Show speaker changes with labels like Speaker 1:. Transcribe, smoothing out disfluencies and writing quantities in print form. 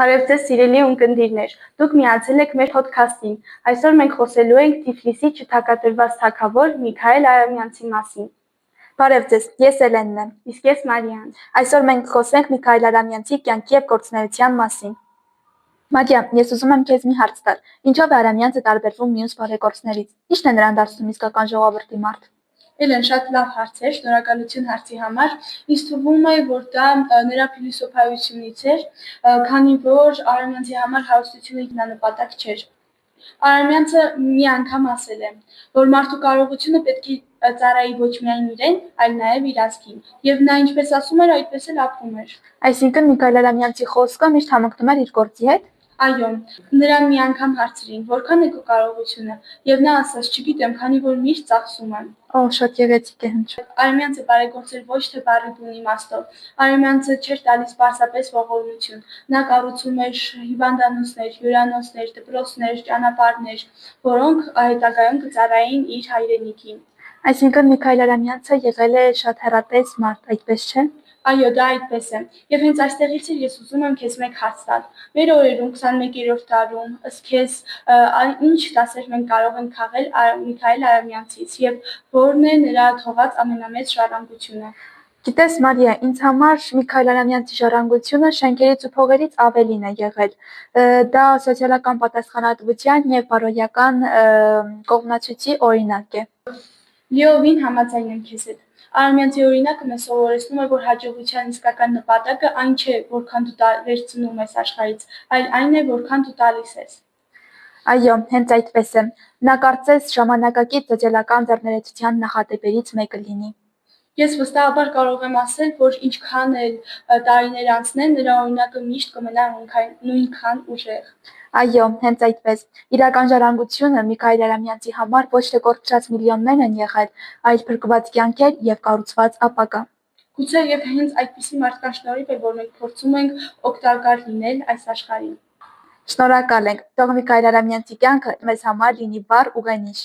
Speaker 1: Բարև ձեզ սիրելի ունկնդիրներ, դուք միացել եք մեր հոդքասթին, այսօր մենք խոսելու ենք Թիֆլիսի չթակատրված թագավոր Միքայել Արամյանցի մասին։
Speaker 2: Բարև ձեզ, ես Էլենն եմ,
Speaker 1: իսկ ես Մարիան։
Speaker 2: Այսօր մենք խոսենք Միքայել Արամյանցի կյանքի և գործունեության մասին։ Մարիա, ես ուզում եմ քեզ մի հարց տալ, ինչով է Արամյանցը տարբերվում մյուս բարեգործներից, ի՞նչն է նրան դարձնում իսկական ժողովրդի մարդ։
Speaker 3: Էլեն, շատ լավ հարց էր, շնորհակալություն հարցի համար։ Ինձ թվում է, որ դա նրա փիլիսոփայությունից էր, քանի որ Արամյանցի համար հարստությունը ինքնանպատակ չէր։ Արամյանցը մի անգամ ասել է, որ մարդու կարողությունը պետք է ծառայի ոչ միայն իրեն, այլ նաև իր ազգին, եւ նա ինչպես ասում էր, այդպես էլ ապրում էր։
Speaker 2: Այսինքն Միքայել Արամյանցի խոսքը միշտ համընկնում էր իր գործի հետ։
Speaker 3: Այո, նրան մի անգամ հարցրին, որքան է քո կարողությունը, եւ նա ասաց, չգիտեմ, քանի որ միշտ ծախսում եմ։
Speaker 2: Շատ գեղեցիկ է հնչ։
Speaker 3: Արամյանցը բարեգործել ոչ թե բառի բուն իմաստով, Արամյանցը չէր տալիս պարզապես ողորմություն, նա կառուցում էր հիվանդանոցներ, հյուրանոցներ, դպրոցներ, ճանապարհներ, որոնք հետագայում կծառայեին իր հայրենիքին։
Speaker 2: Այսինքն Միքայել Արամյանցը եղել է շատ հեռատես մարդ, այդպես չէ՞։
Speaker 3: Այո, դա այդպես է։ Եվ հենց այստեղից էլ ես ուզում եմ քեզ մեկ հարց տալ։ Մեր օրերում 21-րդ դարում ըստ քեզ ինչ դասեր մենք կարող ենք քաղել Միքայել Արամյանցից եւ որն է նրա թողած ամենամեծ ժառանգությունը։
Speaker 2: Գիտես, Մարիա, ինձ համար Միքայել Արամյանցի ժառանգությունը շենքերից ու փողերից ավելին է եղել։ Դա սոցիալական պատասխանատվության եւ բարոյական կողմնացույցի օրինակ է։
Speaker 3: Լիովին համաձայն եմ քեզ հետ։ Արամյանցի օրինակը մեզ սովորեցնում է, որ հաջողության իսկական նպատակը այն չէ, որքան դու վերցնում ես աշխարհից, այլ այն է, որքան դու տալիս ես։
Speaker 2: Այո, հենց այդպես է։ Նա կարծես ժամանակակից սոցիալական ձեռներեցության նախադեպերից մեկը լինի։
Speaker 3: Ես վստահաբար կարող եմ ասել, որ ինչքան էլ տարիներ անցնեն, նրա օրինակը միշտ կմնա նույնքան ուժեղ։
Speaker 2: Այո, հենց այդպես։ Իրական ժառանգությունը Միքայել Արամյանցի համար ոչ թե կորցրած միլիոններ են եղել, այլ փրկված կյանքեր եւ կառուցված ապագա։
Speaker 3: Գուցե եւ հենց այդպիսի մարդկանց շնորհիվ է, որ մենք փորձում ենք օգտակար լինել այս աշխարհին։
Speaker 2: Շնորհակալ ենք։ Թող Միքայել Արամյանցի կյանքը մեզ համար լինի բառ ուղենիշ։